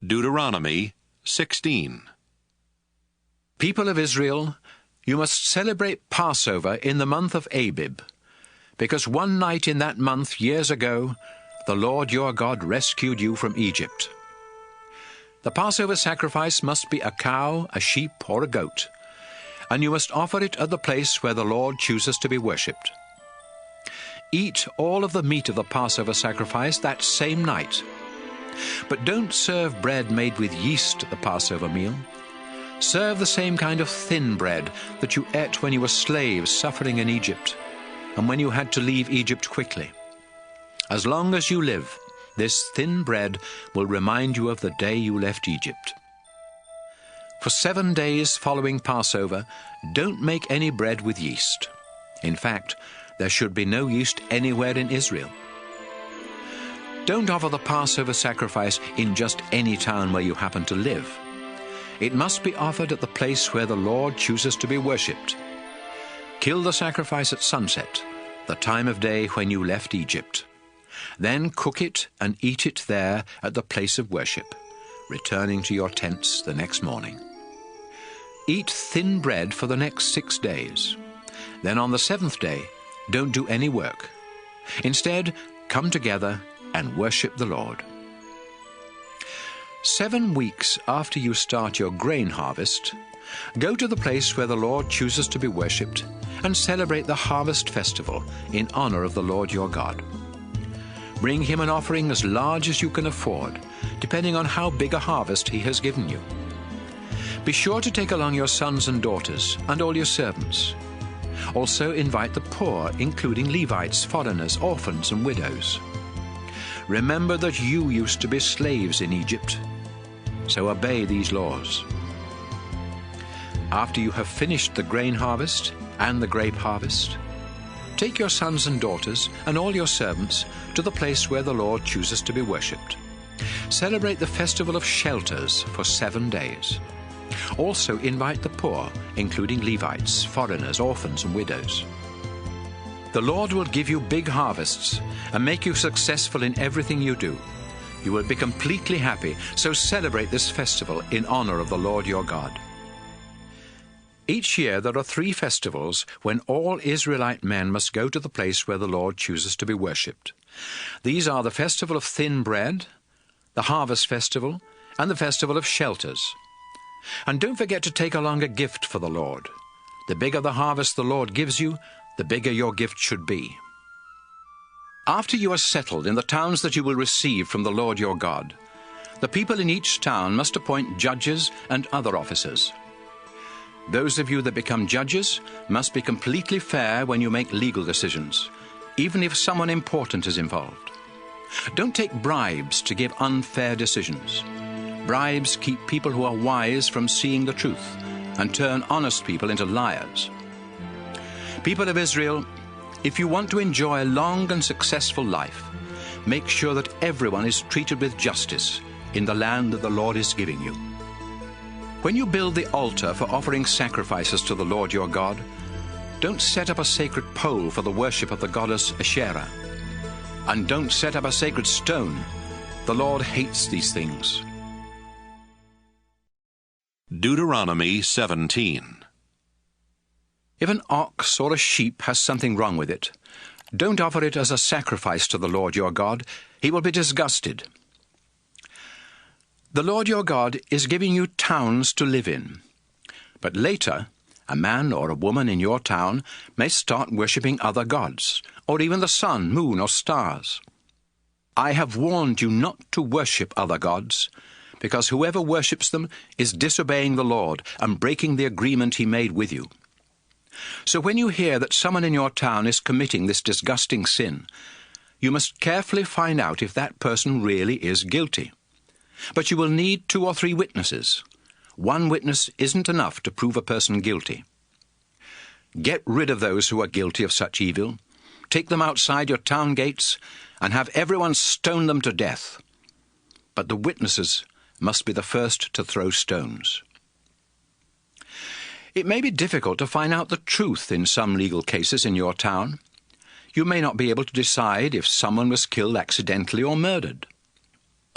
Deuteronomy 16. People of Israel, you must celebrate Passover in the month of Abib, because one night in that month years ago, the Lord your God rescued you from Egypt. The Passover sacrifice must be a cow, a sheep, or a goat, and you must offer it at the place where the Lord chooses to be worshipped. Eat all of the meat of the Passover sacrifice that same night. But don't serve bread made with yeast at the Passover meal. Serve the same kind of thin bread that you ate when you were slaves suffering in Egypt, and when you had to leave Egypt quickly. As long as you live, this thin bread will remind you of the day you left Egypt. For 7 days following Passover, don't make any bread with yeast. In fact, there should be no yeast anywhere in Israel. Don't offer the Passover sacrifice in just any town where you happen to live. It must be offered at the place where the Lord chooses to be worshipped. Kill the sacrifice at sunset, the time of day when you left Egypt. Then cook it and eat it there at the place of worship, returning to your tents the next morning. Eat thin bread for the next 6 days. Then on the 7th day, don't do any work. Instead, come together and worship the Lord. 7 weeks after you start your grain harvest, go to the place where the Lord chooses to be worshipped and celebrate the harvest festival in honor of the Lord your God. Bring him an offering as large as you can afford, depending on how big a harvest he has given you. Be sure to take along your sons and daughters and all your servants. Also invite the poor, including Levites, foreigners, orphans, and widows. Remember that you used to be slaves in Egypt, so obey these laws. After you have finished the grain harvest and the grape harvest, take your sons and daughters and all your servants to the place where the Lord chooses to be worshipped. Celebrate the festival of shelters for 7 days. Also invite the poor, including Levites, foreigners, orphans, and widows. The Lord will give you big harvests and make you successful in everything you do. You will be completely happy, so celebrate this festival in honor of the Lord your God. Each year there are 3 festivals when all Israelite men must go to the place where the Lord chooses to be worshipped. These are the festival of thin bread, the harvest festival, and the festival of shelters. And don't forget to take along a gift for the Lord. The bigger the harvest the Lord gives you, the bigger your gift should be. After you are settled in the towns that you will receive from the Lord your God, the people in each town must appoint judges and other officers. Those of you that become judges must be completely fair when you make legal decisions, even if someone important is involved. Don't take bribes to give unfair decisions. Bribes keep people who are wise from seeing the truth and turn honest people into liars. People of Israel, if you want to enjoy a long and successful life, make sure that everyone is treated with justice in the land that the Lord is giving you. When you build the altar for offering sacrifices to the Lord your God, don't set up a sacred pole for the worship of the goddess Asherah. And don't set up a sacred stone. The Lord hates these things. Deuteronomy 17. If an ox or a sheep has something wrong with it, don't offer it as a sacrifice to the Lord your God. He will be disgusted. The Lord your God is giving you towns to live in. But later, a man or a woman in your town may start worshipping other gods, or even the sun, moon, or stars. I have warned you not to worship other gods, because whoever worships them is disobeying the Lord and breaking the agreement he made with you. So when you hear that someone in your town is committing this disgusting sin, you must carefully find out if that person really is guilty. But you will need 2 or 3 witnesses. 1 witness isn't enough to prove a person guilty. Get rid of those who are guilty of such evil. Take them outside your town gates and have everyone stone them to death. But the witnesses must be the first to throw stones. It may be difficult to find out the truth in some legal cases in your town. You may not be able to decide if someone was killed accidentally or murdered.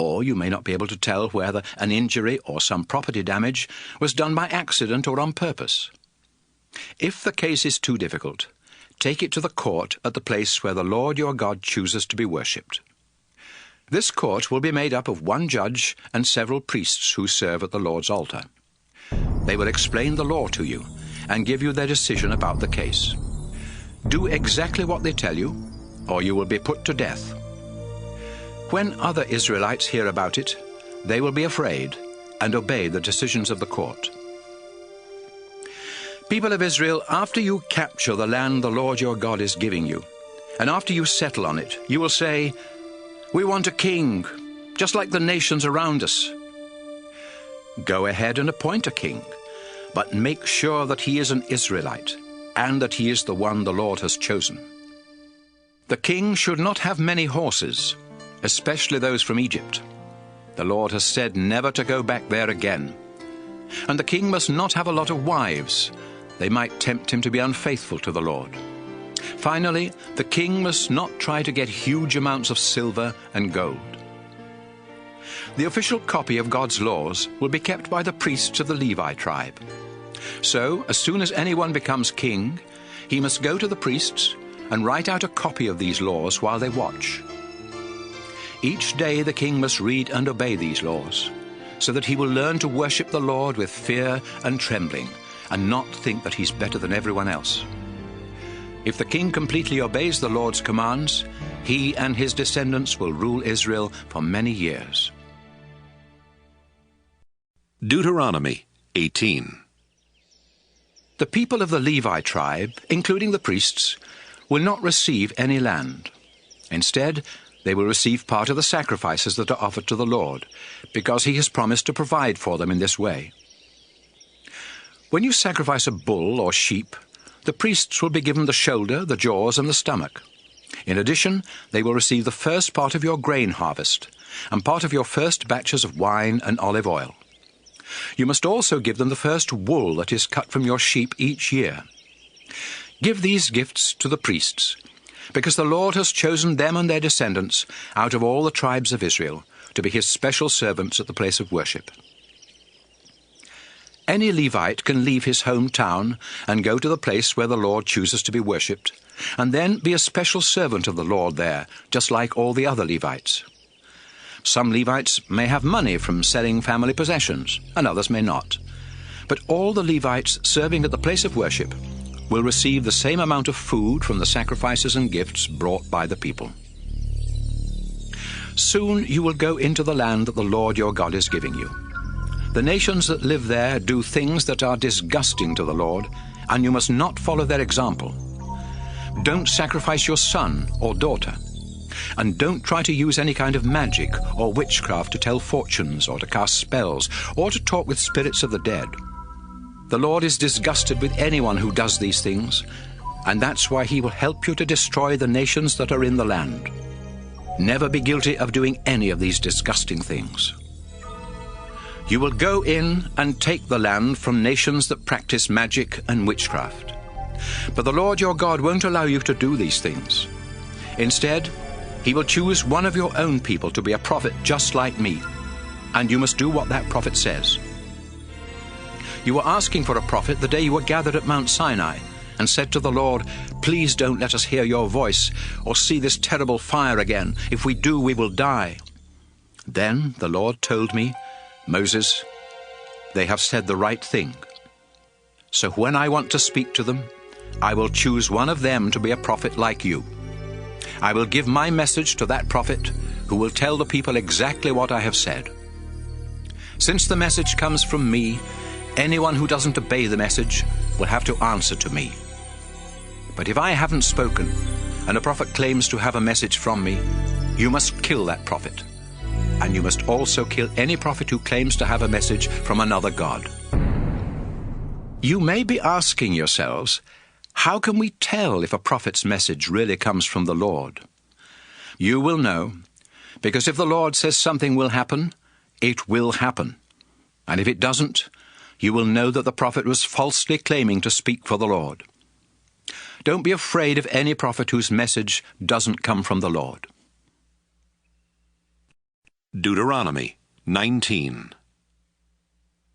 or you may not be able to tell whether an injury or some property damage was done by accident or on purpose. If the case is too difficult, take it to the court at the place where the Lord your God chooses to be worshipped. This court will be made up of one judge and several priests who serve at the Lord's altar. They will explain the law to you and give you their decision about the case. Do exactly what they tell you, or you will be put to death. When other Israelites hear about it, they will be afraid and obey the decisions of the court. People of Israel, after you capture the land the Lord your God is giving you, and after you settle on it, you will say, "We want a king, just like the nations around us." Go ahead and appoint a king, but make sure that he is an Israelite, and that he is the one the Lord has chosen. The king should not have many horses, especially those from Egypt. The Lord has said never to go back there again. And the king must not have a lot of wives. They might tempt him to be unfaithful to the Lord. Finally, the king must not try to get huge amounts of silver and gold. The official copy of God's laws will be kept by the priests of the Levi tribe. So, as soon as anyone becomes king, he must go to the priests and write out a copy of these laws while they watch. Each day the king must read and obey these laws, so that he will learn to worship the Lord with fear and trembling, and not think that he's better than everyone else. If the king completely obeys the Lord's commands, he and his descendants will rule Israel for many years. Deuteronomy 18. The people of the Levi tribe, including the priests, will not receive any land. Instead, they will receive part of the sacrifices that are offered to the Lord, because he has promised to provide for them in this way. When you sacrifice a bull or sheep, the priests will be given the shoulder, the jaws, and the stomach. In addition, they will receive the first part of your grain harvest, and part of your first batches of wine and olive oil. You must also give them the first wool that is cut from your sheep each year. Give these gifts to the priests, because the Lord has chosen them and their descendants out of all the tribes of Israel to be his special servants at the place of worship. Any Levite can leave his hometown and go to the place where the Lord chooses to be worshipped, and then be a special servant of the Lord there, just like all the other Levites. Some Levites may have money from selling family possessions, and others may not. But all the Levites serving at the place of worship will receive the same amount of food from the sacrifices and gifts brought by the people. Soon you will go into the land that the Lord your God is giving you. The nations that live there do things that are disgusting to the Lord, and you must not follow their example. Don't sacrifice your son or daughter, and don't try to use any kind of magic or witchcraft to tell fortunes or to cast spells or to talk with spirits of the dead. The Lord is disgusted with anyone who does these things, and that's why he will help you to destroy the nations that are in the land. Never be guilty of doing any of these disgusting things. You will go in and take the land from nations that practice magic and witchcraft. But the Lord your God won't allow you to do these things. Instead, he will choose one of your own people to be a prophet just like me, and you must do what that prophet says. You were asking for a prophet the day you were gathered at Mount Sinai, and said to the Lord, "Please don't let us hear your voice or see this terrible fire again. If we do, we will die." Then the Lord told me, "Moses, they have said the right thing. So when I want to speak to them, I will choose one of them to be a prophet like you. I will give my message to that prophet, who will tell the people exactly what I have said. Since the message comes from me, anyone who doesn't obey the message will have to answer to me. But if I haven't spoken, and a prophet claims to have a message from me, you must kill that prophet. And you must also kill any prophet who claims to have a message from another god." You may be asking yourselves, how can we tell if a prophet's message really comes from the Lord? You will know, because if the Lord says something will happen, it will happen. And if it doesn't, you will know that the prophet was falsely claiming to speak for the Lord. Don't be afraid of any prophet whose message doesn't come from the Lord. Deuteronomy 19.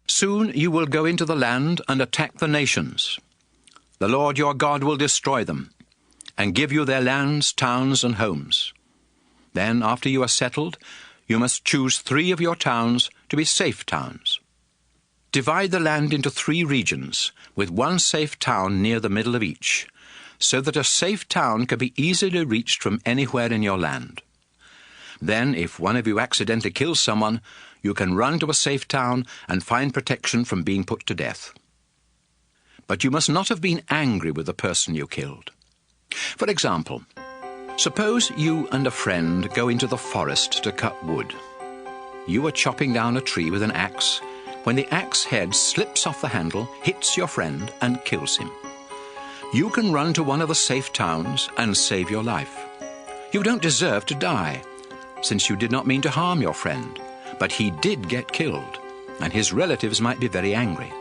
Soon you will go into the land and attack the nations. The Lord your God will destroy them, and give you their lands, towns, and homes. Then, after you are settled, you must choose 3 of your towns to be safe towns. Divide the land into 3 regions, with 1 safe town near the middle of each, so that a safe town can be easily reached from anywhere in your land. Then, if one of you accidentally kills someone, you can run to a safe town and find protection from being put to death. But you must not have been angry with the person you killed. For example, suppose you and a friend go into the forest to cut wood. You are chopping down a tree with an axe when the axe head slips off the handle, hits your friend, and kills him. You can run to one of the safe towns and save your life. You don't deserve to die, since you did not mean to harm your friend, but he did get killed, and his relatives might be very angry.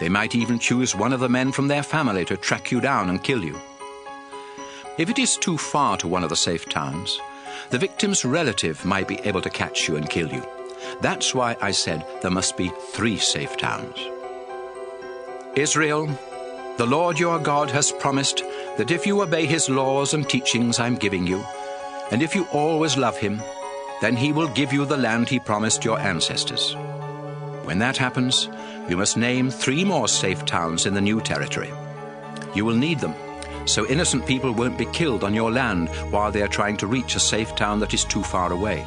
They might even choose one of the men from their family to track you down and kill you. If it is too far to one of the safe towns, the victim's relative might be able to catch you and kill you. That's why I said there must be 3 safe towns. Israel, the Lord your God has promised that if you obey his laws and teachings I'm giving you, and if you always love him, then he will give you the land he promised your ancestors. When that happens, you must name 3 more safe towns in the new territory. You will need them, so innocent people won't be killed on your land while they are trying to reach a safe town that is too far away.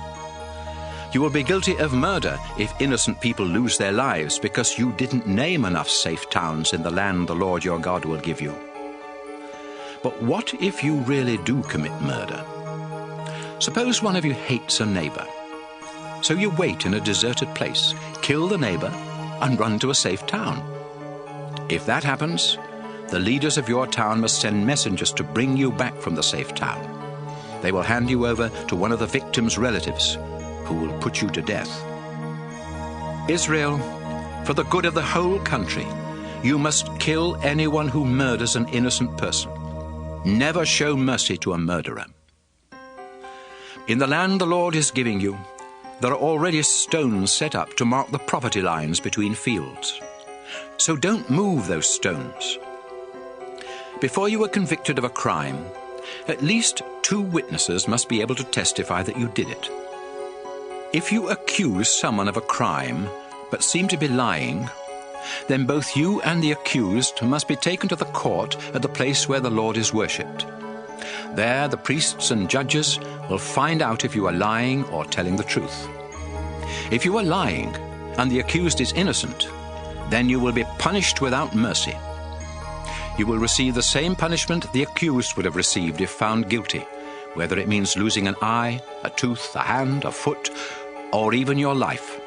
You will be guilty of murder if innocent people lose their lives because you didn't name enough safe towns in the land the Lord your God will give you. But what if you really do commit murder? Suppose one of you hates a neighbor. So you wait in a deserted place, kill the neighbor, and run to a safe town. If that happens, the leaders of your town must send messengers to bring you back from the safe town. They will hand you over to one of the victim's relatives, who will put you to death. Israel, for the good of the whole country, you must kill anyone who murders an innocent person. Never show mercy to a murderer. In the land the Lord is giving you, there are already stones set up to mark the property lines between fields. So don't move those stones. Before you are convicted of a crime, at least 2 witnesses must be able to testify that you did it. If you accuse someone of a crime, but seem to be lying, then both you and the accused must be taken to the court at the place where the Lord is worshipped. There, the priests and judges will find out if you are lying or telling the truth. If you are lying, and the accused is innocent, then you will be punished without mercy. You will receive the same punishment the accused would have received if found guilty, whether it means losing an eye, a tooth, a hand, a foot, or even your life.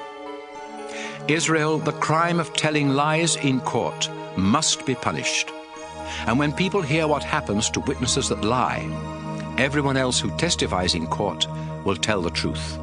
Israel, the crime of telling lies in court must be punished. And when people hear what happens to witnesses that lie, everyone else who testifies in court will tell the truth.